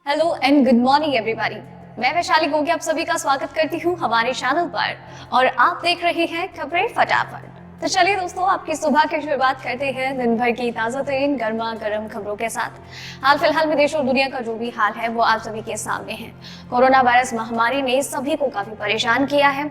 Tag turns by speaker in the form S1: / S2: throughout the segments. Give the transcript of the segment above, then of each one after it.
S1: Hello and good morning everybody. मैं वैशाली गोगी आप सभी का स्वागत करती हूँ हमारे चैनल पर और आप देख रहे हैं खबरें फटाफट। तो चलिए दोस्तों, आपकी सुबह की शुरुआत करते हैं दिन भर की ताजा तरीन गर्मा गर्म खबरों के साथ। हाल फिलहाल में देश और दुनिया का जो भी हाल है वो आप सभी के सामने है। कोरोना वायरस महामारी ने सभी को काफी परेशान किया है।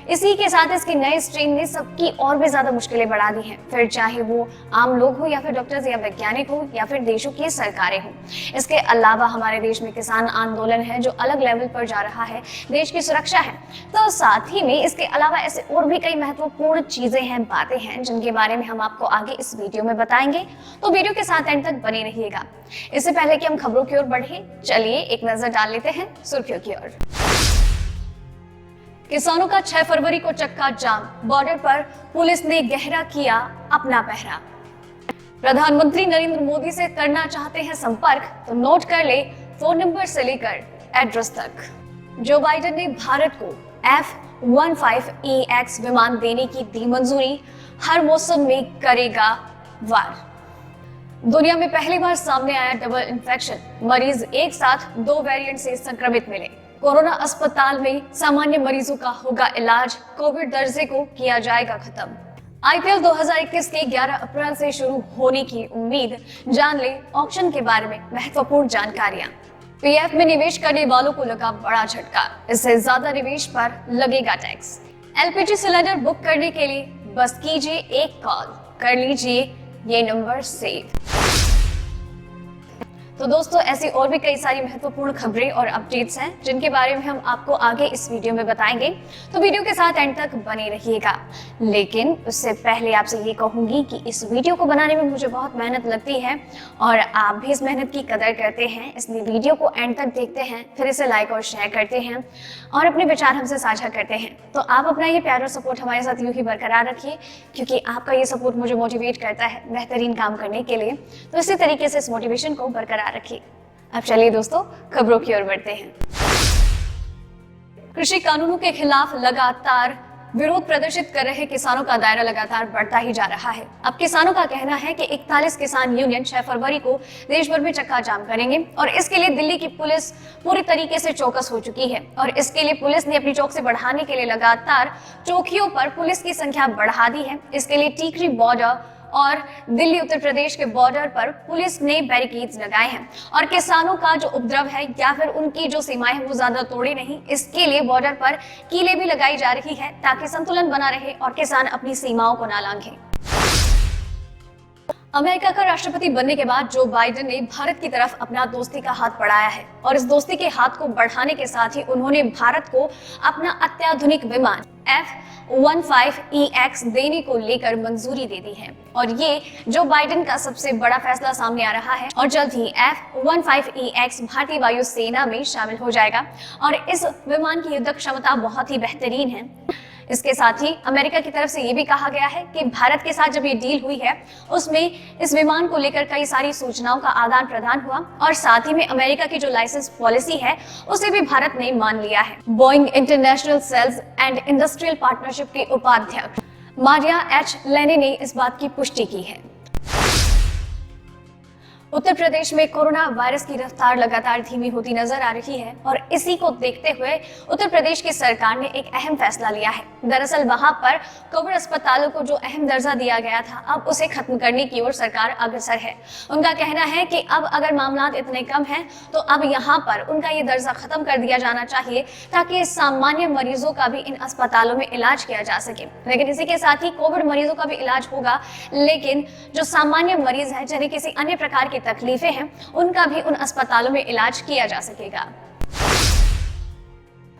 S1: इसी के साथ इसके नए स्ट्रेन ने सबकी और भी ज्यादा मुश्किलें बढ़ा दी हैं, फिर चाहे वो आम लोग हो या फिर डॉक्टर्स या वैज्ञानिक हो या फिर देशों की सरकारें हो। इसके अलावा हमारे देश में किसान आंदोलन है जो अलग लेवल पर जा रहा है, देश की सुरक्षा है। तो साथ ही में इसके अलावा ऐसे और भी कई महत्वपूर्ण चीजें हैं, बातें हैं जिनके बारे में हम आपको आगे इस वीडियो में बताएंगे। तो वीडियो के साथ एंड तक बने रहिएगा। इससे पहले कि हम खबरों की ओर बढ़े, चलिए एक नजर डाल लेते हैं सुर्खियों की ओर। किसानों का 6 फरवरी को चक्का जाम, बॉर्डर पर पुलिस ने गहरा किया अपना पहरा। प्रधानमंत्री नरेंद्र मोदी से करना चाहते हैं संपर्क तो नोट कर ले फोन नंबर से लेकर एड्रेस तक। जो बाइडेन ने भारत को F-15EX विमान देने की दी मंजूरी, हर मौसम में करेगा वार। दुनिया में पहली बार सामने आया डबल इन्फेक्शन, मरीज एक साथ 2 वेरिएंट से संक्रमित मिले। कोरोना अस्पताल में सामान्य मरीजों का होगा इलाज, कोविड दर्जे को किया जाएगा खत्म। आईपीएल 2021 के 11 अप्रैल से शुरू होने की उम्मीद, जान ले ऑक्शन के बारे में महत्वपूर्ण जानकारियां। पीएफ में निवेश करने वालों को लगा बड़ा झटका, इससे ज्यादा निवेश पर लगेगा टैक्स। एलपीजी सिलेंडर बुक करने के लिए बस कीजिए एक कॉल, कर लीजिए ये नंबर सेव। तो दोस्तों, ऐसी और भी कई सारी महत्वपूर्ण खबरें और अपडेट्स हैं जिनके बारे में हम आपको आगे इस वीडियो में बताएंगे, तो वीडियो के साथ एंड तक बने रहिएगा। लेकिन उससे पहले आपसे ये कहूंगी कि इस वीडियो को बनाने में मुझे बहुत मेहनत लगती है और आप भी इस मेहनत की कदर करते हैं, इसलिए वीडियो को एंड तक देखते हैं, फिर इसे लाइक और शेयर करते हैं और अपने विचार हमसे साझा करते हैं। तो आप अपना ये प्यार और सपोर्ट हमारे साथ यूं ही बरकरार रखिए, क्योंकि आपका ये सपोर्ट मुझे मोटिवेट करता है बेहतरीन काम करने के लिए। तो इसी तरीके से इस मोटिवेशन को बरकरार रखिए। अब चलिए दोस्तों, खबरों की ओर बढ़ते हैं। कृषि कानूनों के खिलाफ लगातार विरोध प्रदर्शित कर रहे किसानों का दायरा लगातार बढ़ता ही जा रहा है। अब किसानों का कहना है कि 41 किसान यूनियन 6 फरवरी को देश भर में चक्का जाम करेंगे और इसके लिए दिल्ली की पुलिस पूरी तरीके से चौकस हो चुकी है और इसके लिए पुलिस ने अपनी चौकसी बढ़ाने के लिए लगातार चौकियों पर पुलिस की संख्या बढ़ा दी है। इसके लिए टीकरी बॉर्डर और दिल्ली उत्तर प्रदेश के बॉर्डर पर पुलिस ने बैरिकेड्स लगाए हैं और किसानों का जो उपद्रव है या फिर उनकी जो सीमाएं हैं वो ज्यादा तोड़े नहीं, इसके लिए बॉर्डर पर कीलें भी लगाई जा रही है ताकि संतुलन बना रहे और किसान अपनी सीमाओं को ना लांघें। अमेरिका का राष्ट्रपति बनने के बाद जो बाइडेन ने भारत की तरफ अपना दोस्ती का हाथ बढ़ाया है और इस दोस्ती के हाथ को बढ़ाने के साथ ही उन्होंने भारत को अपना अत्याधुनिक विमान F-15EX देने को लेकर मंजूरी दे दी है और ये जो बाइडेन का सबसे बड़ा फैसला सामने आ रहा है और जल्द ही F-15EX भारतीय वायु सेना में शामिल हो जाएगा और इस विमान की युद्धक क्षमता बहुत ही बेहतरीन है। इसके साथ ही अमेरिका की तरफ से ये भी कहा गया है कि भारत के साथ जब ये डील हुई है उसमें इस विमान को लेकर कई सारी सूचनाओं का आदान प्रदान हुआ और साथ ही में अमेरिका की जो लाइसेंस पॉलिसी है उसे भी भारत ने मान लिया है। Boeing international sales and industrial partnership के उपाध्यक्ष मारिया एच लेने ने इस बात की पुष्टि की है। उत्तर प्रदेश में कोरोना वायरस की रफ्तार लगातार धीमी होती नजर आ रही है और इसी को देखते हुए उत्तर प्रदेश की सरकार ने एक अहम फैसला लिया है। दरअसल वहां पर कोविड अस्पतालों को जो अहम दर्जा दिया गया था, अब उसे खत्म करने की ओर सरकार अग्रसर है। उनका कहना है कि अब अगर मामला इतने कम हैं तो अब यहाँ पर उनका ये दर्जा खत्म कर दिया जाना चाहिए ताकि सामान्य मरीजों का भी इन अस्पतालों में इलाज किया जा सके। लेकिन इसी के साथ ही कोविड मरीजों का भी इलाज होगा, लेकिन जो सामान्य मरीज है जिन्हें किसी अन्य प्रकार की तकलीफें हैं उनका भी उन अस्पतालों में इलाज किया जा सकेगा।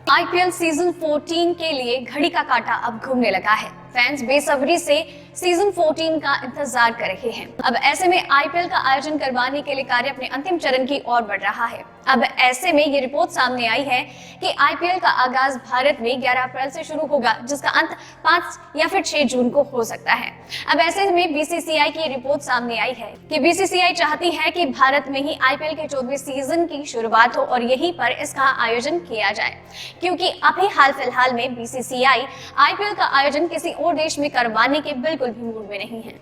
S1: आईपीएल सीजन 14 के लिए घड़ी का कांटा अब घूमने लगा है। फैंस बेसब्री से सीजन 14 का इंतजार कर रहे हैं। अब ऐसे में आईपीएल का आयोजन करवाने के लिए कार्य अपने अंतिम चरण की ओर बढ़ रहा है। अब ऐसे में ये रिपोर्ट सामने आई है कि आईपीएल का आगाज भारत में 11 अप्रैल से शुरू होगा, जिसका अंत 5 या फिर 6 जून को हो सकता है। अब ऐसे में बीसीसीआई की रिपोर्ट सामने आई है कि बीसीसीआई चाहती है कि भारत में ही आईपीएल के 14वें सीजन की शुरुआत हो और यहीं पर इसका आयोजन किया जाए, क्योंकि अभी हाल फिलहाल में बीसीसीआई आईपीएल का आयोजन किसी और देश में करवाने के बिल्कुल भी मूड में नहीं है।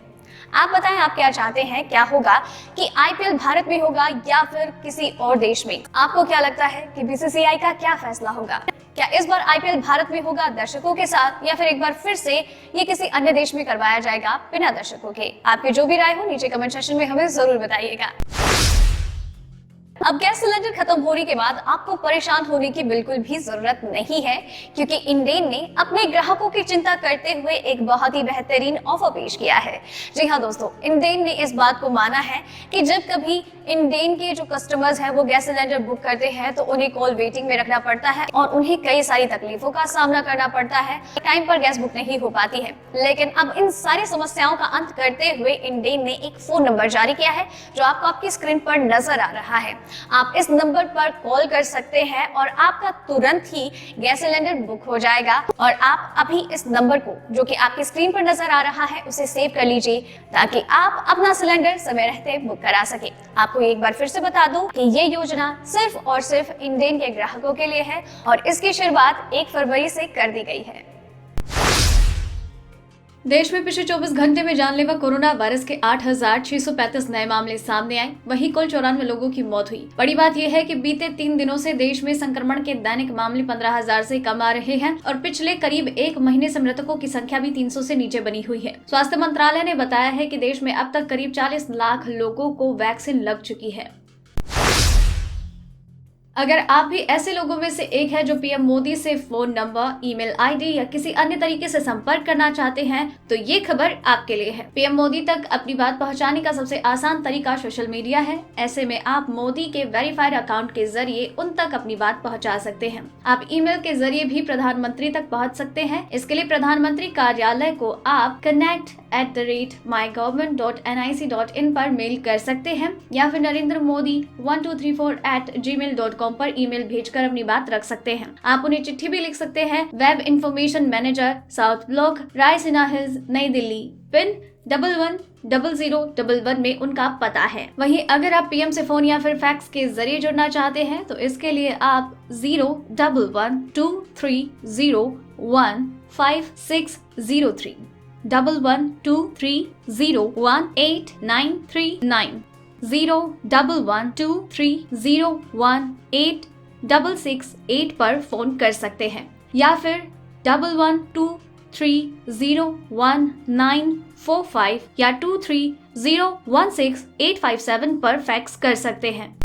S1: आप बताएं, आप क्या चाहते हैं, क्या होगा कि आईपीएल भारत में होगा या फिर किसी और देश में? आपको क्या लगता है कि बीसीसीआई का क्या फैसला होगा? क्या इस बार आईपीएल भारत में होगा दर्शकों के साथ, या फिर एक बार फिर से ये किसी अन्य देश में करवाया जाएगा बिना दर्शकों के? आपकी जो भी राय हो नीचे कमेंट सेक्शन में हमें जरूर बताइएगा। अब गैस सिलेंडर खत्म होने के बाद आपको परेशान होने की बिल्कुल भी जरूरत नहीं है, क्योंकि इंडेन ने अपने ग्राहकों की चिंता करते हुए एक बहुत ही बेहतरीन ऑफर पेश किया है। जी हाँ दोस्तों, इंडेन ने इस बात को माना है कि जब कभी इंडेन के जो कस्टमर्स हैं वो गैस सिलेंडर बुक करते हैं तो उन्हें कॉल वेटिंग में रखना पड़ता है और उन्हें कई सारी तकलीफों का सामना करना पड़ता है, टाइम पर गैस बुक नहीं हो पाती है। लेकिन अब इन सारी समस्याओं का अंत करते हुए इंडेन ने एक फोन नंबर जारी किया है जो आपको आपकी स्क्रीन पर नजर आ रहा है। आप इस नंबर पर कॉल कर सकते हैं और आपका तुरंत ही गैस सिलेंडर बुक हो जाएगा। और आप अभी इस नंबर को, जो कि आपकी स्क्रीन पर नजर आ रहा है, उसे सेव कर लीजिए ताकि आप अपना सिलेंडर समय रहते बुक करा सके। आपको एक बार फिर से बता दूं कि ये योजना सिर्फ और सिर्फ इंडेन के ग्राहकों के लिए है और इसकी शुरुआत 1 फरवरी से कर दी गई है।
S2: देश में पिछले 24 घंटे में जानलेवा कोरोना वायरस के 8,635 नए मामले सामने आए, वहीं कुल 94 लोगों की मौत हुई। बड़ी बात यह है कि बीते 3 दिनों से देश में संक्रमण के दैनिक मामले 15,000 से कम आ रहे हैं और पिछले करीब 1 महीने से मृतकों की संख्या भी 300 से नीचे बनी हुई है। स्वास्थ्य मंत्रालय ने बताया है कि देश में अब तक करीब 40 लाख लोगों को वैक्सीन लग चुकी है। अगर आप भी ऐसे लोगों में से एक है जो पीएम मोदी से फोन नंबर, ईमेल आईडी या किसी अन्य तरीके से संपर्क करना चाहते हैं, तो ये खबर आपके लिए है। पीएम मोदी तक अपनी बात पहुंचाने का सबसे आसान तरीका सोशल मीडिया है। ऐसे में आप मोदी के वेरीफाइड अकाउंट के जरिए उन तक अपनी बात पहुंचा सकते हैं। आप ईमेल के जरिए भी प्रधानमंत्री तक पहुंच सकते हैं। इसके लिए प्रधानमंत्री कार्यालय को आप connect@mygovernment.nic.in पर मेल कर सकते हैं या फिर narendramodi1234@gmail.com पर ईमेल भेजकर अपनी बात रख सकते हैं। आप उन्हें चिट्ठी भी लिख सकते हैं। Web information manager, south block, Raisina hills, नई दिल्ली, पिन 110011 में उनका पता है। वहीं अगर आप पीएम से फोन या फिर फैक्स के जरिए जुड़ना चाहते हैं तो इसके लिए आप 01123015603 1123018939 01123018668 पर फोन कर सकते हैं या फिर 11230194 या 23016857 पर फैक्स कर सकते हैं।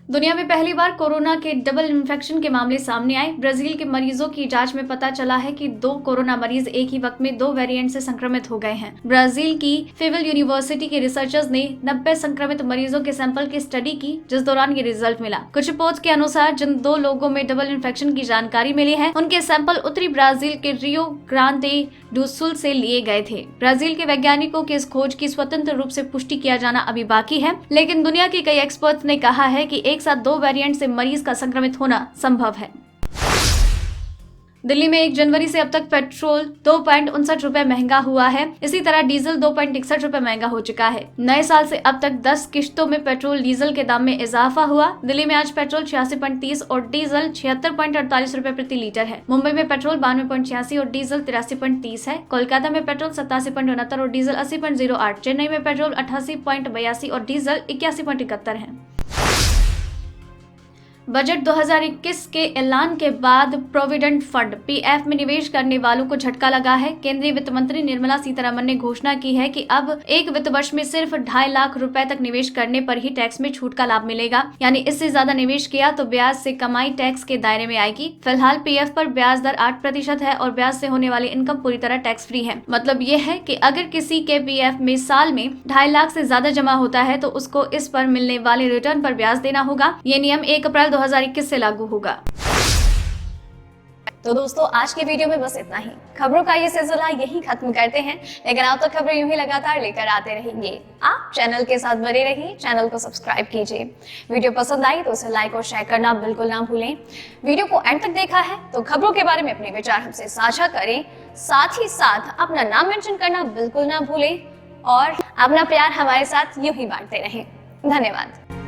S2: दुनिया में पहली बार कोरोना के डबल इन्फेक्शन के मामले सामने आए। ब्राजील के मरीजों की जांच में पता चला है कि 2 कोरोना मरीज एक ही वक्त में 2 वेरिएंट से संक्रमित हो गए हैं। ब्राजील की फेविल यूनिवर्सिटी के रिसर्चर्स ने 90 संक्रमित मरीजों के सैंपल की स्टडी की, जिस दौरान ये रिजल्ट मिला। कुछ रिपोर्ट्स के अनुसार जिन 2 लोगों में डबल इन्फेक्शन की जानकारी मिली है, उनके सैंपल उत्तरी ब्राजील के रियो ग्रांडे डू सुल से लिए गए थे। ब्राजील के वैज्ञानिकों की इस खोज की स्वतंत्र रूप से पुष्टि किया जाना अभी बाकी है, लेकिन दुनिया के कई एक्सपर्ट्स ने कहा है कि एक साथ 2 वेरिएंट से मरीज का संक्रमित होना संभव है। दिल्ली में 1 जनवरी से अब तक पेट्रोल 2.59 रुपए महंगा हुआ है। इसी तरह डीजल 2.61 रुपए महंगा हो चुका है। नए साल से अब तक 10 किश्तों में पेट्रोल डीजल के दाम में इजाफा हुआ। दिल्ली में आज पेट्रोल 86.30 और डीजल 76.48 रुपए प्रति लीटर है। मुंबई में पेट्रोल 92.86 और डीजल 83.30 है। कोलकाता में पेट्रोल 87.69 और डीजल 80.08। चेन्नई में पेट्रोल 88.82 और डीजल 81.71 है। बजट 2021 के ऐलान के बाद प्रोविडेंट फंड पीएफ में निवेश करने वालों को झटका लगा है। केंद्रीय वित्त मंत्री निर्मला सीतारमण ने घोषणा की है कि अब एक वित्त वर्ष में सिर्फ 2.5 लाख रुपए तक निवेश करने पर ही टैक्स में छूट का लाभ मिलेगा, यानी इससे ज्यादा निवेश किया तो ब्याज से कमाई टैक्स के दायरे में आएगी। फिलहाल पीएफ पर ब्याज दर 8% है और ब्याज से होने वाली इनकम पूरी तरह टैक्स फ्री है। मतलब ये है कि अगर किसी के पीएफ में साल में 2.5 लाख से ज्यादा जमा होता है तो उसको इस पर मिलने वाले रिटर्न पर ब्याज देना होगा। ये नियम 1 अप्रैल 2021 से लागू होगा।
S1: तो दोस्तों, आज की वीडियो में बस इतना ही। खबरों का ये सिलसिला यही खत्म करते हैं, लेकिन आप तो खबरें यूं ही लगातार लेकर आते रहेंगे। आप चैनल के साथ बने रहिए, चैनल को सब्सक्राइब कीजिए। वीडियो पसंद आई तो उसे लाइक और शेयर करना बिल्कुल ना भूलें। वीडियो को एंड तक देखा है तो खबरों के बारे में अपने विचार हमसे साझा करें, साथ ही साथ अपना नाम मेंशन करना बिल्कुल ना भूलें और अपना प्यार हमारे साथ यूं ही बांटते रहें। धन्यवाद।